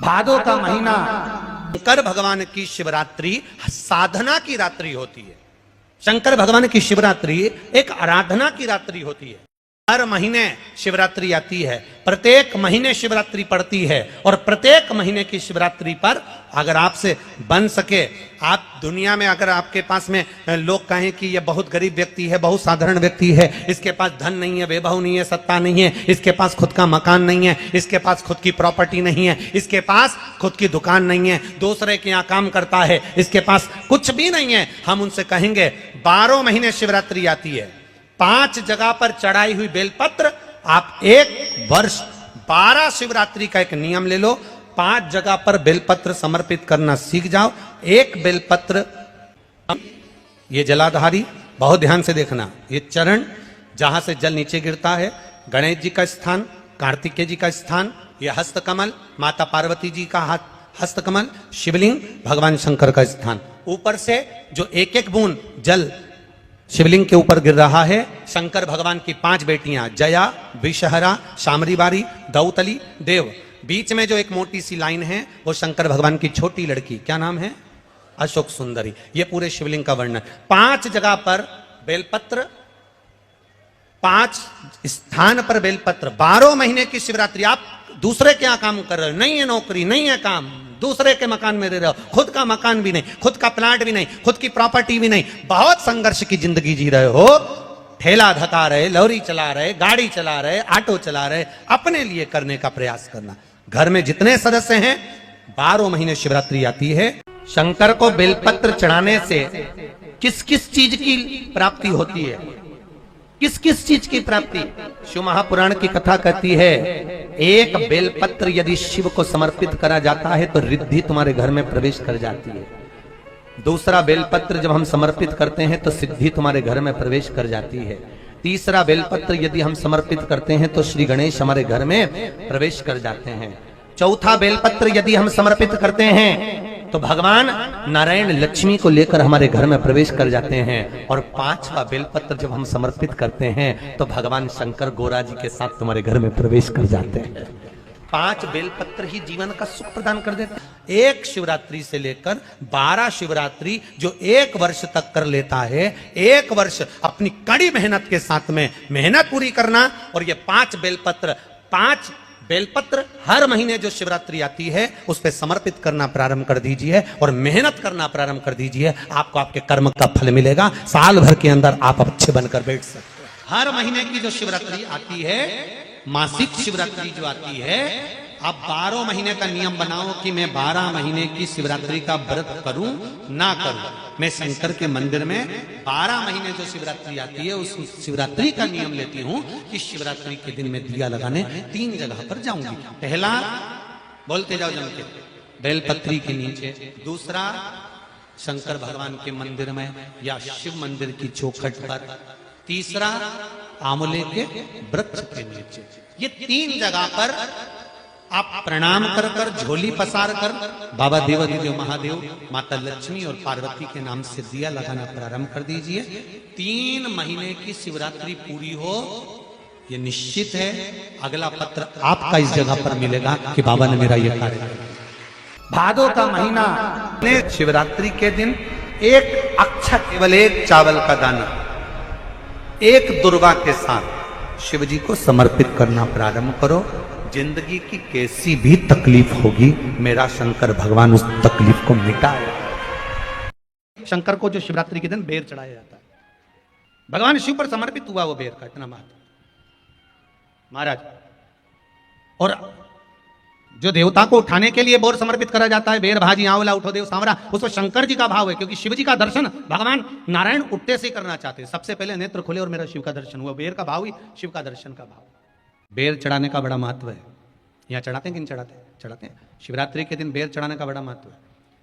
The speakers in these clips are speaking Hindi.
भादो का महीना शंकर भगवान की शिवरात्रि साधना की रात्रि होती है। शंकर भगवान की शिवरात्रि एक आराधना की रात्रि होती है। हर महीने शिवरात्रि आती है, प्रत्येक महीने शिवरात्रि पड़ती है और प्रत्येक महीने की शिवरात्रि पर अगर आपसे बन सके, आप दुनिया में अगर आपके पास में लोग कहें कि ये बहुत गरीब व्यक्ति है, बहुत साधारण व्यक्ति है, इसके पास धन नहीं है, वैभव नहीं है, सत्ता नहीं है, इसके पास खुद का मकान नहीं है, इसके पास खुद की प्रॉपर्टी नहीं है, इसके पास खुद की दुकान नहीं है, दूसरे के यहाँ काम करता है, इसके पास कुछ भी नहीं है, हम उनसे कहेंगे 12 महीने शिवरात्रि आती है, 5 जगह पर चढ़ाई हुई बेलपत्र, आप एक वर्ष 12 शिवरात्रि का एक नियम ले लो, 5 जगह पर बेलपत्र समर्पित करना सीख जाओ। एक बेलपत्र, ये जलाधारी, बहुत ध्यान से देखना, ये चरण जहां से जल नीचे गिरता है, गणेश जी का स्थान, कार्तिकेय जी का स्थान, ये हस्तकमल माता पार्वती जी का हाथ हस्तकमल, शिवलिंग भगवान शंकर का स्थान, ऊपर से जो एक एक बूंद जल शिवलिंग के ऊपर गिर रहा है, शंकर भगवान की 5 बेटियां जया, विषहरा, शामरीबारी, दौतली, देव, बीच में जो एक मोटी सी लाइन है वो शंकर भगवान की छोटी लड़की, क्या नाम है, अशोक सुंदरी। ये पूरे शिवलिंग का वर्णन। 5 जगह पर बेलपत्र, 5 स्थान पर बेलपत्र, 12 महीने की शिवरात्रि। आप दूसरे के यहाँ काम कर रहे हो, नहीं है नौकरी, नहीं है काम, दूसरे के मकान में रह रहे हो, खुद का मकान भी नहीं, खुद का प्लाट भी नहीं, खुद की प्रॉपर्टी भी नहीं, बहुत संघर्ष की जिंदगी जी रहे हो, ठेला धका रहे, लॉरी चला रहे, गाड़ी चला रहे, ऑटो चला रहे, अपने लिए करने का प्रयास करना। घर में जितने सदस्य हैं, 12 महीने शिवरात्रि आती है। शंकर को बेलपत्र चढ़ाने से किस किस चीज की प्राप्ति होती है, किस किस चीज की प्राप्ति? शिव महापुराण की कथा कहती है, एक बेलपत्र यदि शिव को समर्पित करा जाता है तो रिद्धि तुम्हारे घर में प्रवेश कर जाती है। दूसरा बेलपत्र जब हम समर्पित करते हैं तो सिद्धि तुम्हारे घर में प्रवेश कर जाती है। तीसरा बेलपत्र यदि हम समर्पित करते हैं तो श्री गणेश हमारे घर में प्रवेश कर जाते हैं। चौथा बेलपत्र यदि हम समर्पित करते हैं तो भगवान नारायण लक्ष्मी को लेकर हमारे घर में प्रवेश कर जाते हैं। और 5वां बेलपत्र जब हम समर्पित करते हैं तो भगवान शंकर गोरा जी के साथ तुम्हारे घर में प्रवेश कर जाते हैं। 5 बेलपत्र ही जीवन का सुख प्रदान कर देता है। एक शिवरात्रि से लेकर 12 शिवरात्रि जो 1 वर्ष तक कर लेता है, 1 वर्ष अपनी कड़ी मेहनत के साथ में मेहनत पूरी करना, और ये 5 बेलपत्र हर महीने जो शिवरात्रि आती है उस पर समर्पित करना प्रारंभ कर दीजिए और मेहनत करना प्रारंभ कर दीजिए। आपको आपके कर्म का फल मिलेगा, साल भर के अंदर आप अच्छे बनकर बैठ सकते हैं। हर महीने की जो शिवरात्रि आती है, मासिक शिवरात्रि जो आती है, आप 12 महीने का नियम बनाओ कि मैं 12 महीने की शिवरात्रि का व्रत करूं ना करूं। मैं शंकर के मंदिर में 12 महीने जो शिवरात्रि आती है उस शिवरात्रि का नियम लेती हूं कि शिवरात्रि के दिन में दिया लगाने 3 जगह पर जाऊंगी। पहला, बोलते जाओ जम के, बेलपत्री के नीचे। दूसरा, शंकर भगवान के मंदिर में या शिव मंदिर की चौखट पर। तीसरा, आंवले के वृक्ष के नीचे। ये 3 जगह पर आप प्रणाम कर कर, झोली पसार कर बाबा देवाधिदेव महादेव, माता लक्ष्मी और पार्वती के नाम से दिया लगाना प्रारंभ कर दीजिए। 3 महीने की शिवरात्रि पूरी हो, ये निश्चित है अगला पत्र आपका इस जगह पर मिलेगा कि बाबा ने मेरा ये कार्य किया। भादो का महीना, शिवरात्रि के दिन एक अक्षत, केवल 1 चावल का दाना, 1 दुर्वा के साथ शिव जी को समर्पित करना प्रारंभ करो। जिंदगी की कैसी भी तकलीफ होगी, मेरा शंकर भगवान उस तकलीफ को मिटाएगा। शंकर को जो शिवरात्रि के दिन बेर चढ़ाया जाता है, भगवान शिव पर समर्पित हुआ वो बेर का इतना महत्व महाराज। और जो देवता को उठाने के लिए बोर समर्पित करा जाता है, बेर भाजी आंवला उठो देव सांवरा, उसमें शंकर जी का भाव है, क्योंकि शिव जी का दर्शन भगवान नारायण उठते से करना चाहते हैं। सबसे पहले नेत्र खुले और मेरा शिव का दर्शन हुआ। बेर का भाव ही शिव का दर्शन का भाव। बेर चढ़ाने का बड़ा महत्व है। यहाँ चढ़ाते हैं कि नहीं चढ़ाते? चढ़ाते हैं। शिवरात्रि के दिन बेर चढ़ाने का बड़ा महत्व है।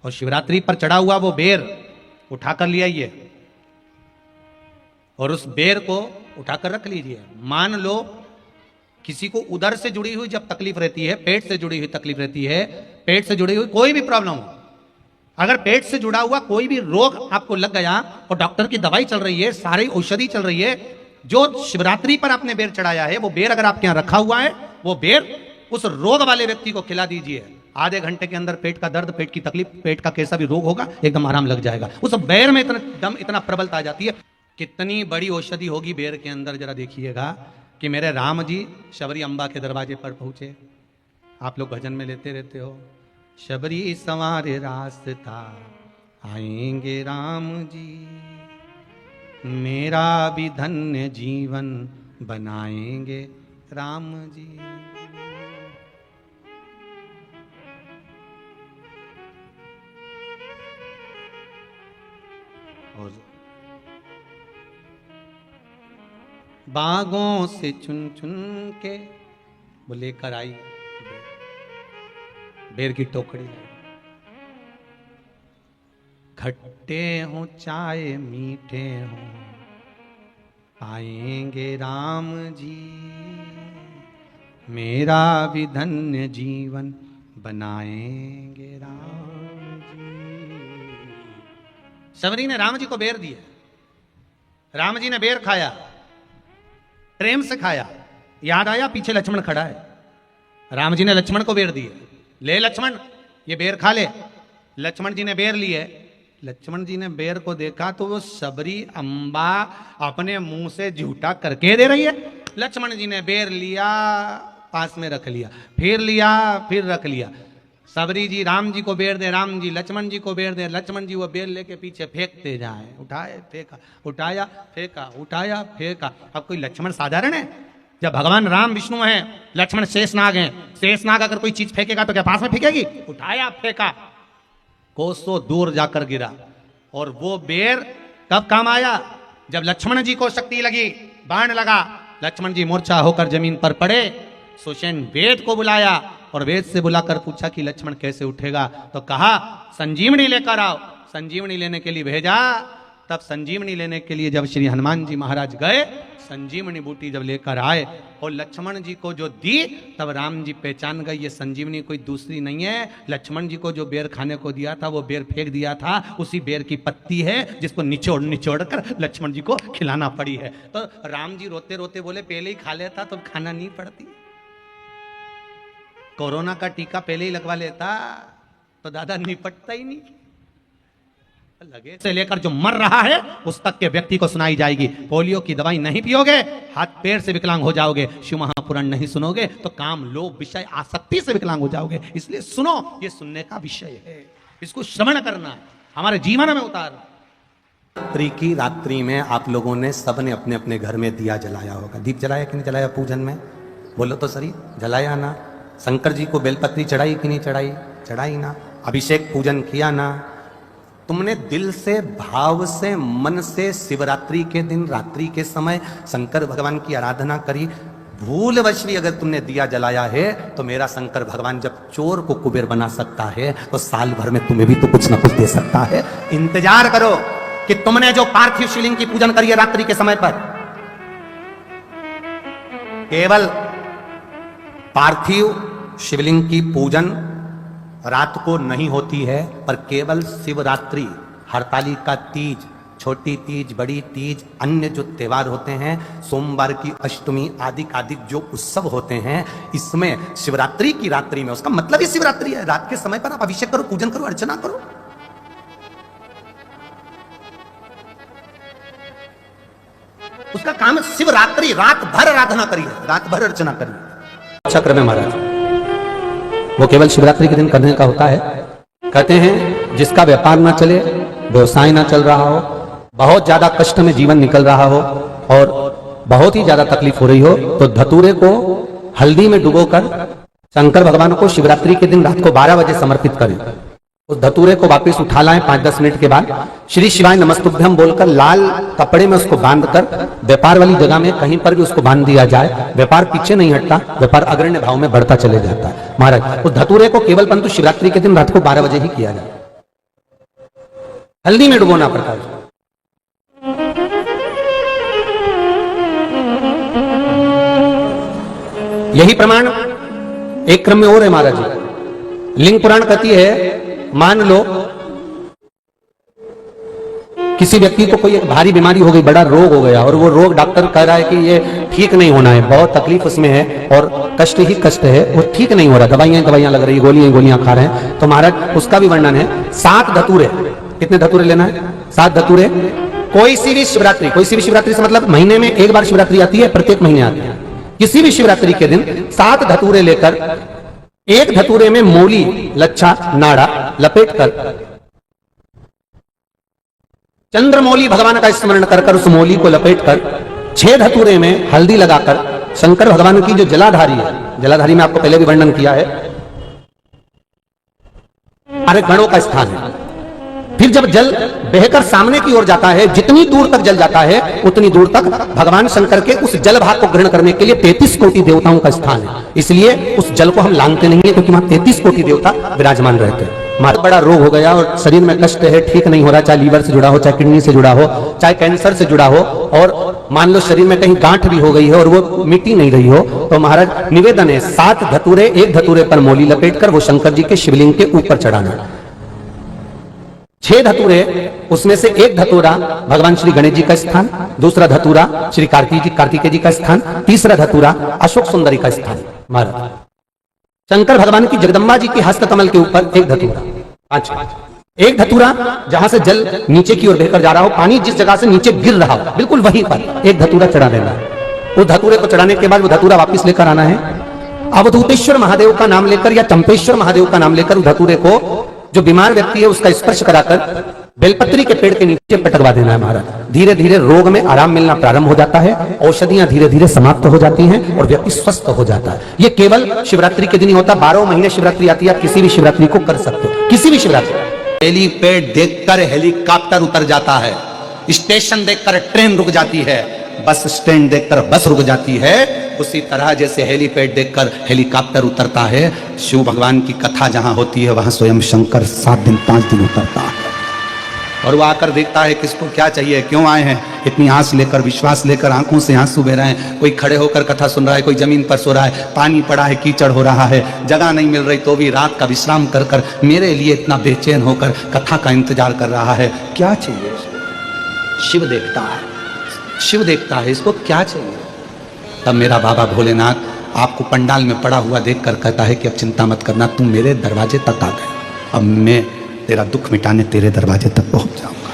और शिवरात्रि पर चढ़ा हुआ वो बेर उठाकर ले आइए और उस बेर को उठाकर रख लीजिए। मान लो किसी को उदर से जुड़ी हुई जब तकलीफ रहती है, पेट से जुड़ी हुई तकलीफ रहती है, पेट से जुड़ी हुई कोई भी प्रॉब्लम हो, अगर पेट से जुड़ा हुआ कोई भी रोग आपको लग गया और डॉक्टर की दवाई चल रही है, सारी औषधि चल रही है, जो शिवरात्रि पर आपने बेर चढ़ाया है वो बेर अगर आपके यहां रखा हुआ है, वो बेर उस रोग वाले व्यक्ति को खिला दीजिए। आधे घंटे के अंदर पेट का दर्द, पेट की तकलीफ, पेट का कैसा भी रोग होगा एकदम आराम लग जाएगा। उस बेर में इतना दम, इतना प्रबलता आ जाती है। कितनी बड़ी औषधि होगी बेर के अंदर, जरा देखिएगा कि मेरे राम जी शबरी अम्बा के दरवाजे पर पहुंचे। आप लोग भजन में लेते रहते हो, शबरी संवारे रास्ता आएंगे राम जी, मेरा भी धन्य जीवन बनाएंगे राम जी। और बागों से चुन चुन के वो लेकर आई बेर की टोकरी, खट्टे हो चाहे मीठे हो आएंगे राम जी, मेरा भी धन्य जीवन बनाएंगे राम जी। शबरी ने राम जी को बेर दिया, राम जी ने बेर खाया, प्रेम से खाया। याद आया पीछे लक्ष्मण खड़ा है, राम जी ने लक्ष्मण को बेर दिए, ले लक्ष्मण ये बेर खा ले। लक्ष्मण जी ने बेर लिए, लक्ष्मण जी ने बेर को देखा तो वो शबरी अम्बा अपने मुंह से झूठा करके दे रही है। लक्ष्मण जी ने बेर लिया, पास में रख लिया, फिर लिया, फिर रख लिया। शबरी जी राम जी को बेर दे, राम जी लक्ष्मण जी को बेर दे, लक्ष्मण जी वो बेर लेके पीछे फेंकते जाए, उठाए फेंका, उठाया फेंका, उठाया फेंका। अब कोई लक्ष्मण साधारण है? जब भगवान राम विष्णु हैं, लक्ष्मण शेषनाग हैं, शेषनाग अगर कोई चीज फेंकेगा तो क्या पास में फेंकेगी? उठाया फेंका, कोसों दूर जाकर गिरा। और वो बेर कब काम आया? जब लक्ष्मण जी को शक्ति लगी, बाण लगा, लक्ष्मण जी मूर्छा होकर जमीन पर पड़े। सुषेण वेद को बुलाया और वेद से बुलाकर पूछा कि लक्ष्मण कैसे उठेगा, तो कहा संजीवनी लेकर आओ। संजीवनी लेने के लिए भेजा। तब संजीवनी लेने के लिए जब श्री हनुमान जी महाराज गए, संजीवनी बूटी जब लेकर आए और लक्ष्मण जी को जो दी, तब राम जी पहचान गए ये संजीवनी कोई दूसरी नहीं है। लक्ष्मण जी को जो बेर खाने को दिया था वो बेर फेंक दिया था, उसी बेर की पत्ती है जिसको निचोड़ निचोड़ कर लक्ष्मण जी को खिलाना पड़ी है। तो राम जी रोते रोते बोले पहले ही खा लेता तो खाना नहीं पड़ती, कोरोना का टीका पहले ही लगवा लेता तो दादा निपटता ही नहीं। लगे से लेकर जो मर रहा है उस तक के व्यक्ति को सुनाई जाएगी। पोलियो की दवाई नहीं पियोगे, हाथ पैर से विकलांग हो जाओगे। शिव महापुराण नहीं सुनोगे तो काम लोभ विषय आसक्ति से विकलांग हो जाओगे। इसलिए सुनो, ये सुनने का विषय है, इसको श्रवण करना है, हमारे जीवन में उतारना। रात्रि की रात्रि में आप लोगों ने सबने अपने अपने घर में दिया जलाया होगा। दीप जलाया कि नहीं जलाया? पूजन में बोलो तो सही, जलाया ना? शंकर जी को बेलपत्री चढ़ाई कि नहीं चढ़ाई? चढ़ाई ना? अभिषेक पूजन किया ना? तुमने दिल से, भाव से, मन से शिवरात्रि के दिन रात्रि के समय शंकर भगवान की आराधना करी। भूलवश भी अगर तुमने दिया जलाया है तो मेरा शंकर भगवान जब चोर को कुबेर बना सकता है तो साल भर में तुम्हें भी तो कुछ ना कुछ दे सकता है। इंतजार करो कि तुमने जो पार्थिव शिवलिंग की पूजन करी है रात्रि के समय पर, केवल पार्थिव शिवलिंग की पूजन रात को नहीं होती है, पर केवल शिवरात्रि, हरतालिका तीज, छोटी तीज, बड़ी तीज, अन्य जो त्योहार होते हैं, सोमवार की अष्टमी आदि आदि जो उत्सव होते हैं, इसमें शिवरात्रि की रात्रि में, उसका मतलब ही शिवरात्रि है, रात के समय पर आप अभिषेक करो, पूजन करो, अर्चना करो। उसका काम शिवरात्रि, रात भर आराधना करिए, रात भर अर्चना करिए। चक्र में महाराज वो केवल शिवरात्रि के दिन करने का होता है। कहते हैं जिसका व्यापार ना चले, व्यवसाय ना चल रहा हो, बहुत ज्यादा कष्ट में जीवन निकल रहा हो और बहुत ही ज्यादा तकलीफ हो रही हो, तो धतूरे को हल्दी में डुबोकर शंकर भगवान को शिवरात्रि के दिन रात को 12 बजे समर्पित करें। उस धतूरे को वापस उठा लाएं 5-10 मिनट के बाद, श्री शिवाय नमस्तुभ्यम बोलकर लाल कपड़े में उसको बांधकर व्यापार वाली जगह में कहीं पर भी उसको बांध दिया जाए। व्यापार पीछे नहीं हटता, व्यापार अग्रण्य भाव में बढ़ता चले जाता है। महाराज उस धतूरे को केवल परंतु शिवरात्रि के दिन रात को 12 बजे ही किया जाए, हल्दी में डुबोना पड़ता है। यही प्रमाण एक क्रम में और है महाराज जी। लिंग पुराण कहती है, मान लो किसी व्यक्ति को कोई एक भारी बीमारी हो गई, बड़ा रोग हो गया, और वो रोग डॉक्टर कह रहा है कि ये ठीक नहीं होना है, बहुत तकलीफ उसमें है और कष्ट ही कष्ट है, वो ठीक नहीं हो रहा, दवाइयां लग रही, गोलियां खा रहे हैं, तो महाराज उसका भी वर्णन है। 7 धतूरे, कितने धतूरे लेना है? 7 धतूरे। कोई सी भी शिवरात्रि से मतलब महीने में एक बार शिवरात्रि आती है, प्रत्येक महीने आती है। किसी भी शिवरात्रि के दिन 7 धतूरे लेकर, एक धतूरे में मूली, लच्छा, नाड़ा लपेटकर, चंद्रमौली भगवान का स्मरण कर उस मौली को लपेटकर 6 धतूरे में हल्दी लगाकर शंकर भगवान की जो जलाधारी है, जलाधारी में आपको पहले भी वर्णन किया है, सारे गणों का स्थान है। फिर जब जल बहकर सामने की ओर जाता है, जितनी दूर तक जल जाता है उतनी दूर तक भगवान शंकर के उस जल भाग को ग्रहण करने के लिए 33 कोटि देवताओं का स्थान है। इसलिए उस जल को हम लांघते नहीं है, क्योंकि वहां 33 कोटि देवता विराजमान रहते हैं। हमारा बड़ा रोग हो गया और शरीर में कष्ट है, ठीक नहीं हो रहा, चाहे लीवर से जुड़ा हो, चाहे किडनी से जुड़ा हो, चाहे कैंसर से जुड़ा हो, और मान लो शरीर में कहीं गांठ भी हो गई है और वो मिट्टी नहीं रही हो, तो महाराज निवेदन है 7 धतूरे, एक धतूरे पर मौली लपेटकर वो शंकर जी के शिवलिंग के ऊपर चढ़ाना। 6 धतूरे, उसमें से एक धतूरा भगवान श्री गणेश जी का स्थान, दूसरा धतूरा श्री कार्तिकेय जी का स्थान, तीसरा धतूरा अशोक सुंदरी का स्थान। महाराज शंकर भगवान की जगदम्बा जी के हस्तकमल के ऊपर एक धतूरा, 5, एक धतूरा जहां से जल नीचे की ओर बहकर जा रहा हो, पानी जिस जगह से नीचे गिर रहा हो बिल्कुल वहीं पर एक धतूरा चढ़ा देना है। उस धतूरे को चढ़ाने के बाद वो धतूरा वापस लेकर आना है, अवधूतेश्वर महादेव का नाम लेकर या चंपेश्वर महादेव का नाम लेकर उस धतूरे को जो बीमार व्यक्ति है उसका स्पर्श कराकर बेलपत्री के पेड़ के नीचे पटकवा देना है। महाराज धीरे धीरे रोग में आराम मिलना प्रारंभ हो जाता है, औषधियां धीरे धीरे समाप्त हो जाती हैं और व्यक्ति स्वस्थ हो जाता है। ये केवल शिवरात्रि के दिन ही होता, 12 महीने शिवरात्रि आती है, आप किसी भी शिवरात्रि को कर सकते हो, किसी भी शिवरात्रि। हेलीपैड देखकर हेलीकॉप्टर उतर जाता है, स्टेशन देखकर ट्रेन रुक जाती है, बस स्टैंड देखकर बस रुक जाती है, उसी तरह जैसे हेलीपैड देखकर हेलीकॉप्टर उतरता है, शिव भगवान की कथा जहां होती है वहां स्वयं शंकर 7 दिन 5 दिन उतरता है और वो आकर देखता है किसको क्या चाहिए, क्यों आए हैं, इतनी आस लेकर, विश्वास लेकर, आंखों से आंसू बह रहे हैं, कोई खड़े होकर कथा सुन रहा है, कोई जमीन पर सो रहा है, पानी पड़ा है, कीचड़ हो रहा है, जगह नहीं मिल रही तो भी रात का विश्राम कर कर मेरे लिए इतना बेचैन होकर कथा का इंतजार कर रहा है, क्या चाहिए। शिव देखता है, शिव देखता है, इसको क्या चाहिए। तब मेरा बाबा भोलेनाथ आपको पंडाल में पड़ा हुआ देखकर कहता है कि अब चिंता मत करना, तुम मेरे दरवाजे तक आ गए, अब मैं तेरा दुख मिटाने तेरे दरवाजे तक पहुंच जाऊंगा,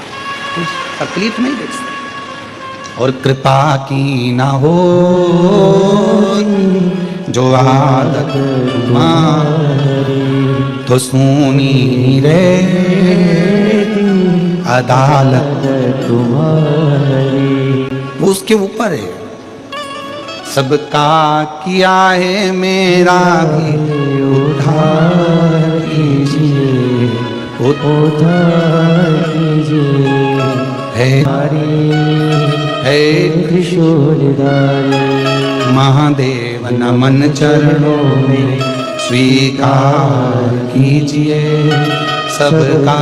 तकलीफ नहीं देख सकता। और कृपा की ना हो जो आदत तो सुनी रे अदालत तुम्हारी, उसके ऊपर है। सबका किया है मेरा भी उद्धार कीजिए, उद्धार कीजिए, है त्रिशूलधारी महादेव नमन चरणों में स्वीकार कीजिए, सबका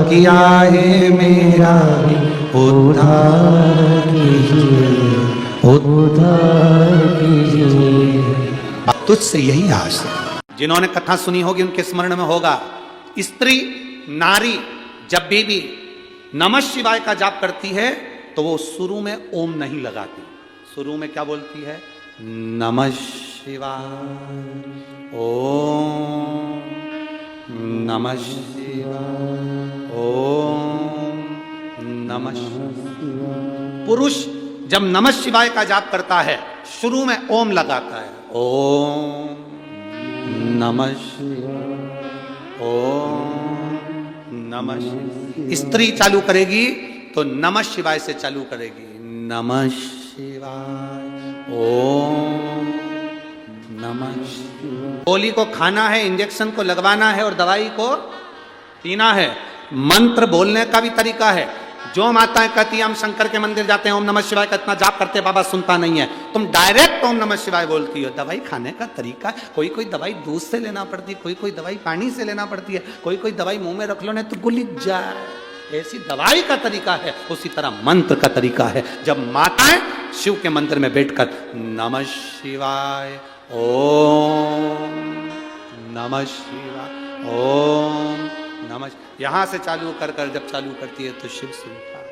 किया है मेरा भी उद्धार कीजिए, उद्धार कीजिए। तुझसे यही आस है। जिन्होंने कथा सुनी होगी उनके स्मरण में होगा, स्त्री नारी जब भी नमः शिवाय का जाप करती है तो वो शुरू में ओम नहीं लगाती, शुरू में क्या बोलती है, नमः शिवाय, ओम नमः शिवाय, ओम नमः शिवाय। पुरुष जब नमः शिवाय का जाप करता है शुरू में ओम लगाता है, ओम नमः शिवाय, ओम नमः शिवाय। स्त्री चालू करेगी तो नमः शिवाय से चालू करेगी, नमः शिवाय, ओम नमः शिवाय। गोली को खाना है, इंजेक्शन को लगवाना है और दवाई को पीना है। मंत्र बोलने का भी तरीका है। जो माताएं कहती हैं हम शंकर के मंदिर जाते हैं, ओम नमः शिवाय का इतना जाप करते, बाबा सुनता नहीं है, तुम डायरेक्ट ओम नमः शिवाय बोलती हो। दवाई खाने का तरीका, कोई कोई दवाई दूध से लेना पड़ती है, कोई कोई दवाई पानी से लेना पड़ती है, कोई कोई दवाई मुंह में रख लो नहीं तो गुलिक जाए, ऐसी दवाई का तरीका है। उसी तरह मंत्र का तरीका है। जब माताएं शिव के मंदिर में बैठकर नमः शिवाय, ओम नमः शिवाय, ओम नमः, यहां से चालू कर कर जब चालू करती है तो शिव सुनता है।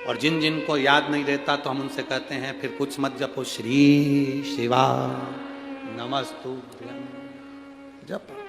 और जिन जिन को याद नहीं रहता तो हम उनसे कहते हैं फिर कुछ मत जपो, श्री शिवा नमस्तुभ्यं जप।